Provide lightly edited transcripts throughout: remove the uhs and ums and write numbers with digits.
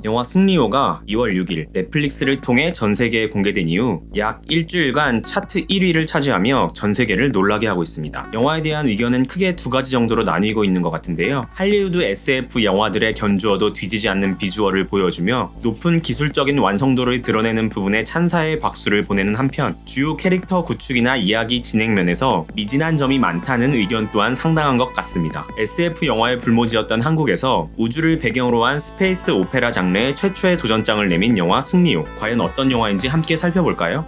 영화 승리호가 2월 6일 넷플릭스를 통해 전세계에 공개된 이후 약 일주일간 차트 1위를 차지하며 전세계를 놀라게 하고 있습니다. 영화에 대한 의견은 크게 두 가지 정도로 나뉘고 있는 것 같은데요. 할리우드 SF 영화들의 견주어도 뒤지지 않는 비주얼을 보여주며 높은 기술적인 완성도를 드러내는 부분에 찬사의 박수를 보내는 한편 주요 캐릭터 구축이나 이야기 진행 면에서 미진한 점이 많다는 의견 또한 상당한 것 같습니다. SF 영화에 불모지였던 한국에서 우주를 배경으로 한 스페이스 오페라 장르의 최초의 도전장을 내민 영화 승리호. 과연 어떤 영화인지 함께 살펴볼까요?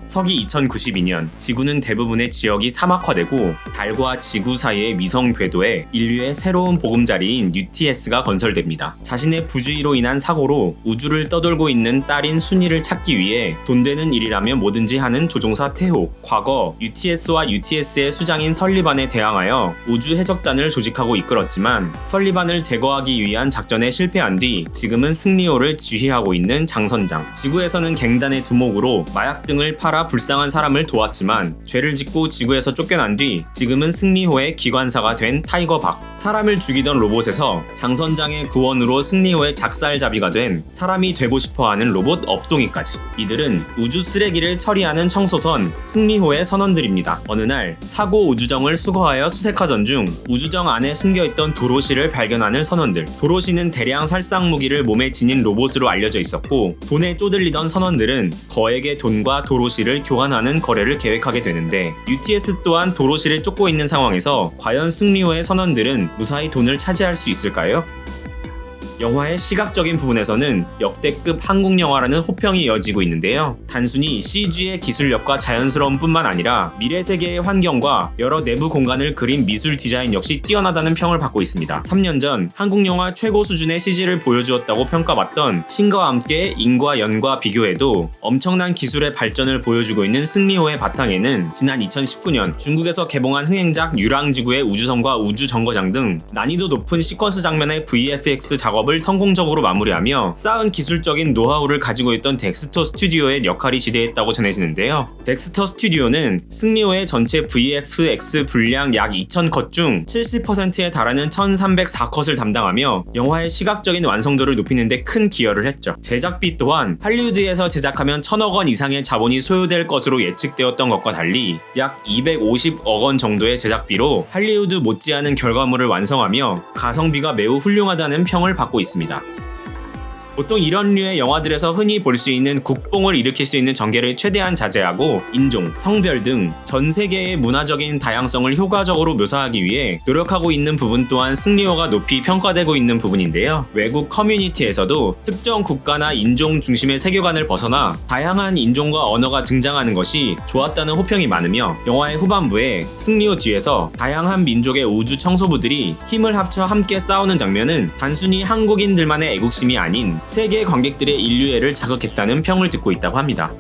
서기 2092년 지구는 대부분의 지역이 사막화되고 달과 지구 사이의 위성 궤도에 인류의 새로운 보금자리인 UTS가 건설됩니다. 자신의 부주의로 인한 사고로 우주를 떠돌고 있는 딸인 순이를 찾기 위해 돈 되는 일이라면 뭐든지 하는 조종사 태호. 과거 UTS와 UTS의 수장인 설리반에 대항하여 우주 해적단을 조직하고 이끌었지만 설리반을 제거하기 위한 작전에 실패한 뒤 지금은 승리호를 지휘하고 있는 장선장. 지구에서는 갱단의 두목으로 마약 등을 팔아 불쌍한 사람을 도왔지만 죄를 짓고 지구에서 쫓겨난 뒤 지금은 승리호의 기관사가 된 타이거 박. 사람을 죽이던 로봇에서 장선장의 구원으로 승리호의 작살잡이가 된 사람이 되고 싶어하는 로봇 업동이까지. 이들은 우주 쓰레기를 처리하는 청소선 승리호의 선원들입니다. 어느 날 사고 우주정을 수거하여 수색하던 중 우주정 안에 숨겨있던 도로시를 발견하는 선원들. 도로시는 대량 살상 무기를 몸에 지닌 로봇으로 알려져 있었고 돈에 쪼들리던 선원들은 거액의 돈과 도로시를 교환하는 거래를 계획하게 되는데 UTS 또한 도로시를 쫓고 있는 상황에서 과연 승리호의 선원들은 무사히 돈을 차지할 수 있을까요? 영화의 시각적인 부분에서는 역대급 한국 영화라는 호평이 이어지고 있는데요. 단순히 CG의 기술력과 자연스러움 뿐만 아니라 미래 세계의 환경과 여러 내부 공간을 그린 미술 디자인 역시 뛰어나다는 평을 받고 있습니다. 3년 전 한국 영화 최고 수준의 CG를 보여주었다고 평가받던 신과 함께 인과 연과 비교해도 엄청난 기술의 발전을 보여주고 있는 승리호의 바탕에는 지난 2019년 중국에서 개봉한 흥행작 유랑지구의 우주선과 우주정거장 등 난이도 높은 시퀀스 장면의 VFX 작업을 성공적으로 마무리하며 쌓은 기술적인 노하우를 가지고 있던 덱스터 스튜디오의 역할이 지대했다고 전해지는데요. 덱스터 스튜디오는 승리호의 전체 VFX 분량 약 2000컷 중 70%에 달하는 1304컷을 담당하며 영화의 시각적인 완성도를 높이는 데 큰 기여를 했죠. 제작비 또한 할리우드에서 제작하면 1000억 원 이상의 자본이 소요될 것으로 예측되었던 것과 달리 약 250억 원 정도의 제작비로 할리우드 못지않은 결과물을 완성하며 가성비가 매우 훌륭하다는 평을 받고 있습니다. 보통 이런 류의 영화들에서 흔히 볼 수 있는 국뽕을 일으킬 수 있는 전개를 최대한 자제하고 인종, 성별 등 전 세계의 문화적인 다양성을 효과적으로 묘사하기 위해 노력하고 있는 부분 또한 승리호가 높이 평가되고 있는 부분인데요. 외국 커뮤니티에서도 특정 국가나 인종 중심의 세계관을 벗어나 다양한 인종과 언어가 등장하는 것이 좋았다는 호평이 많으며 영화의 후반부에 승리호 뒤에서 다양한 민족의 우주 청소부들이 힘을 합쳐 함께 싸우는 장면은 단순히 한국인들만의 애국심이 아닌 세계 관객들의 인류애를 자극했다는 평을 듣고 있다고 합니다.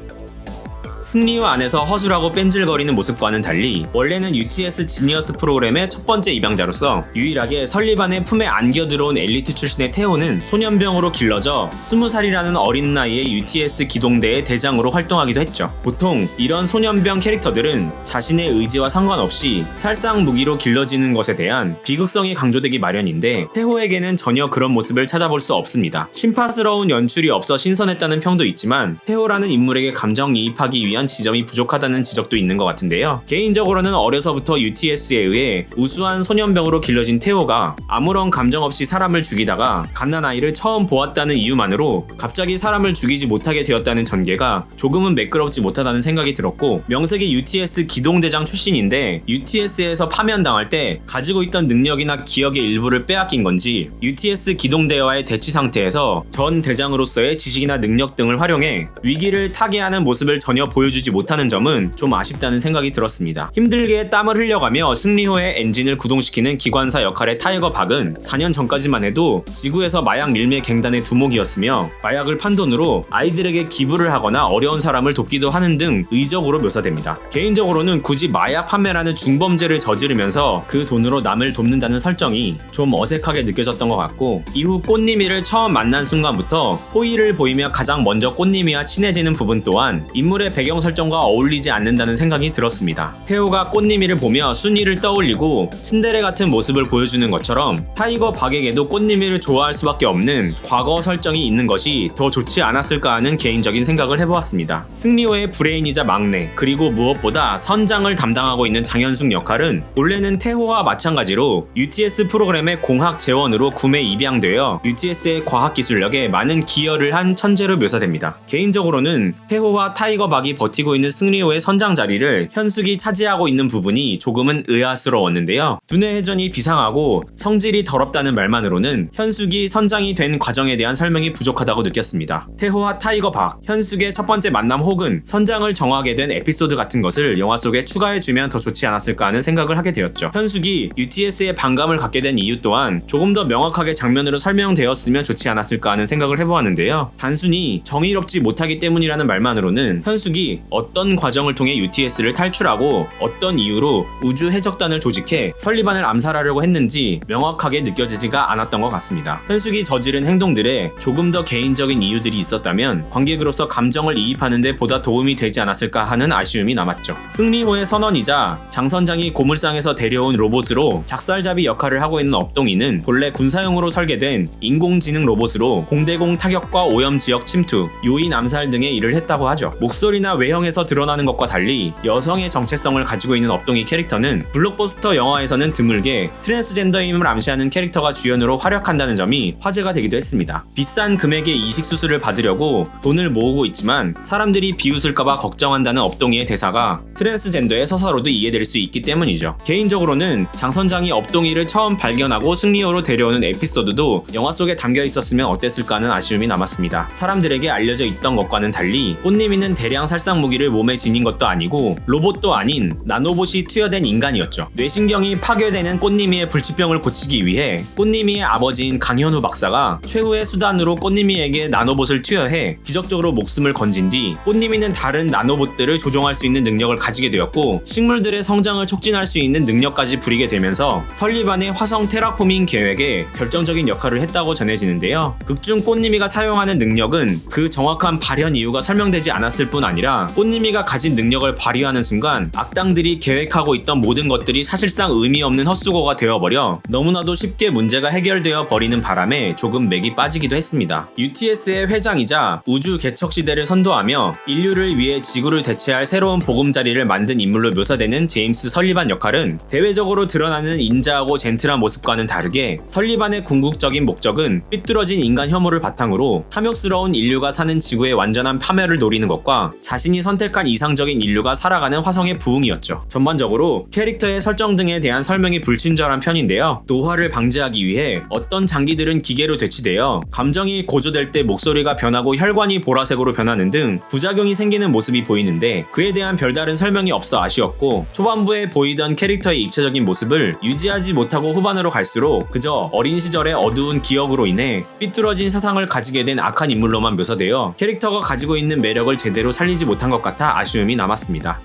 승리호 안에서 허술하고 뺀질거리는 모습과는 달리 원래는 UTS 지니어스 프로그램의 첫 번째 입양자로서 유일하게 설리반의 품에 안겨 들어온 엘리트 출신의 태호는 소년병으로 길러져 20살이라는 어린 나이에 UTS 기동대의 대장으로 활동하기도 했죠. 보통 이런 소년병 캐릭터들은 자신의 의지와 상관없이 살상 무기로 길러지는 것에 대한 비극성이 강조되기 마련인데 태호에게는 전혀 그런 모습을 찾아볼 수 없습니다. 심파스러운 연출이 없어 신선했다는 평도 있지만 태호라는 인물에게 감정이입하기 위한 지점이 부족하다는 지적도 있는 것 같은데요. 개인적으로는 어려서부터 UTS에 의해 우수한 소년병으로 길러진 태호가 아무런 감정 없이 사람을 죽이다가 갓난아이를 처음 보았다는 이유만으로 갑자기 사람을 죽이지 못하게 되었다는 전개가 조금은 매끄럽지 못하다는 생각이 들었고 명색이 UTS 기동대장 출신인데 UTS에서 파면당할 때 가지고 있던 능력이나 기억의 일부를 빼앗긴 건지 UTS 기동대와의 대치 상태에서 전 대장으로서의 지식이나 능력 등을 활용해 위기를 타개하는 모습을 전혀 보여주지 못하는 점은 좀 아쉽다는 생각이 들었습니다. 힘들게 땀을 흘려가며 승리호의 엔진을 구동시키는 기관사 역할의 타이거 박은 4년 전까지만 해도 지구에서 마약 밀매 갱단의 두목이었으며 마약을 판 돈으로 아이들에게 기부를 하거나 어려운 사람을 돕기도 하는 등 의적으로 묘사됩니다. 개인적으로는 굳이 마약 판매라는 중범죄를 저지르면서 그 돈으로 남을 돕는다는 설정이 좀 어색하게 느껴졌던 것 같고 이후 꽃님이를 처음 만난 순간부터 호의를 보이며 가장 먼저 꽃님이와 친해지는 부분 또한 인물의 배경 배경 설정과 어울리지 않는다는 생각이 들었습니다. 태호가 꽃님이를 보며 순이를 떠올리고 신데레 같은 모습을 보여주는 것처럼 타이거 박에게도 꽃님이를 좋아할 수밖에 없는 과거 설정이 있는 것이 더 좋지 않았을까 하는 개인적인 생각을 해보았습니다. 승리호의 브레인이자 막내, 그리고 무엇보다 선장을 담당하고 있는 장현숙 역할은 본래는 태호와 마찬가지로 UTS 프로그램의 공학 재원으로 구매 입양되어 UTS의 과학기술력에 많은 기여를 한 천재로 묘사됩니다. 개인적으로는 태호와 타이거 박이 버티고 있는 승리호의 선장 자리를 현숙이 차지하고 있는 부분이 조금은 의아스러웠는데요. 두뇌 회전이 비상하고 성질이 더럽다는 말만으로는 현숙이 선장이 된 과정에 대한 설명이 부족하다고 느꼈습니다. 태호와 타이거 박, 현숙의 첫 번째 만남 혹은 선장을 정하게 된 에피소드 같은 것을 영화 속에 추가해주면 더 좋지 않았을까 하는 생각을 하게 되었죠. 현숙이 UTS에 반감을 갖게 된 이유 또한 조금 더 명확하게 장면으로 설명되었으면 좋지 않았을까 하는 생각을 해보았는데요. 단순히 정의롭지 못하기 때문이라는 말만으로는 현숙이 어떤 과정을 통해 UTS를 탈출하고 어떤 이유로 우주 해적단을 조직해 설리반을 암살하려고 했는지 명확하게 느껴지지가 않았던 것 같습니다. 현숙이 저지른 행동들에 조금 더 개인적인 이유들이 있었다면 관객으로서 감정을 이입하는 데 보다 도움이 되지 않았을까 하는 아쉬움이 남았죠. 승리호의 선원이자 장선장이 고물상에서 데려온 로봇으로 작살잡이 역할을 하고 있는 업동이는 본래 군사용으로 설계된 인공지능 로봇으로 공대공 타격과 오염 지역 침투, 요인 암살 등의 일을 했다고 하죠. 목소리나 외형에서 드러나는 것과 달리 여성의 정체성을 가지고 있는 업동이 캐릭터는 블록버스터 영화에서는 드물게 트랜스젠더임을 암시하는 캐릭터가 주연으로 활약한다는 점이 화제가 되기도 했습니다. 비싼 금액의 이식 수술을 받으려고 돈을 모으고 있지만 사람들이 비웃을까봐 걱정한다는 업동이의 대사가 트랜스젠더의 서사로도 이해될 수 있기 때문이죠. 개인적으로는 장선장이 업동이를 처음 발견하고 승리호로 데려오는 에피소드도 영화 속에 담겨 있었으면 어땠을까 하는 아쉬움이 남았습니다. 사람들에게 알려져 있던 것과는 달리 꽃님이는 대량 살상 무기를 몸에 지닌 것도 아니고 로봇도 아닌 나노봇이 투여된 인간이었죠. 뇌신경이 파괴되는 꽃님이의 불치병을 고치기 위해 꽃님이의 아버지인 강현우 박사가 최후의 수단으로 꽃님이에게 나노봇을 투여해 기적적으로 목숨을 건진 뒤 꽃님이는 다른 나노봇들을 조종할 수 있는 능력을 가지게 되었고 식물들의 성장을 촉진할 수 있는 능력까지 부리게 되면서 설리반의 화성 테라포밍 계획에 결정적인 역할을 했다고 전해지는데요. 극중 꽃님이가 사용하는 능력은 그 정확한 발현 이유가 설명되지 않았을 뿐 아니라 꽃님이가 가진 능력을 발휘하는 순간 악당들이 계획하고 있던 모든 것들이 사실상 의미 없는 헛수고가 되어버려 너무나도 쉽게 문제가 해결되어 버리는 바람에 조금 맥이 빠지기도 했습니다. UTS의 회장이자 우주 개척 시대를 선도하며 인류를 위해 지구를 대체할 새로운 보금자리를 만든 인물로 묘사되는 제임스 설리반 역할은 대외적으로 드러나는 인자하고 젠틀한 모습과는 다르게 설리반의 궁극적인 목적은 삐뚤어진 인간 혐오를 바탕으로 탐욕스러운 인류가 사는 지구의 완전한 파멸을 노리는 것과 자신이 선택한 이상적인 인류가 살아가는 화성의 부흥이었죠. 전반적으로 캐릭터의 설정 등에 대한 설명이 불친절한 편인데요. 노화를 방지하기 위해 어떤 장기들은 기계로 대치되어 감정이 고조될 때 목소리가 변하고 혈관이 보라색으로 변하는 등 부작용이 생기는 모습이 보이는데 그에 대한 별다른 설명이 없어 아쉬웠고 초반부에 보이던 캐릭터의 입체적인 모습을 유지하지 못하고 후반으로 갈수록 그저 어린 시절의 어두운 기억으로 인해 삐뚤어진 사상을 가지게 된 악한 인물로만 묘사되어 캐릭터가 가지고 있는 매력을 제대로 살리지 못한 것 같아 아쉬움이 남았습니다.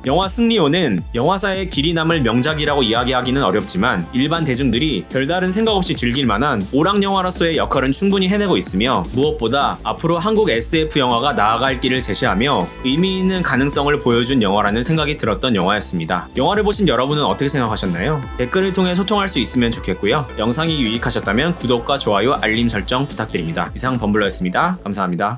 영화 승리호는 영화사의 길이 남을 명작이라고 이야기하기는 어렵지만 일반 대중들이 별다른 생각 없이 즐길 만한 오락 영화로서의 역할은 충분히 해내고 있으며 무엇보다 앞으로 한국 SF 영화가 나아갈 길을 제시하며 의미 있는 가능성을 보여준 영화라는 생각이 들었던 영화였습니다. 영화를 보신 여러분은 어떻게 생각하셨나요? 댓글을 통해 소통할 수 있으면 좋겠고요. 영상이 유익하셨다면 구독과 좋아요, 알림 설정 부탁드립니다. 이상 범블러였습니다. 감사합니다.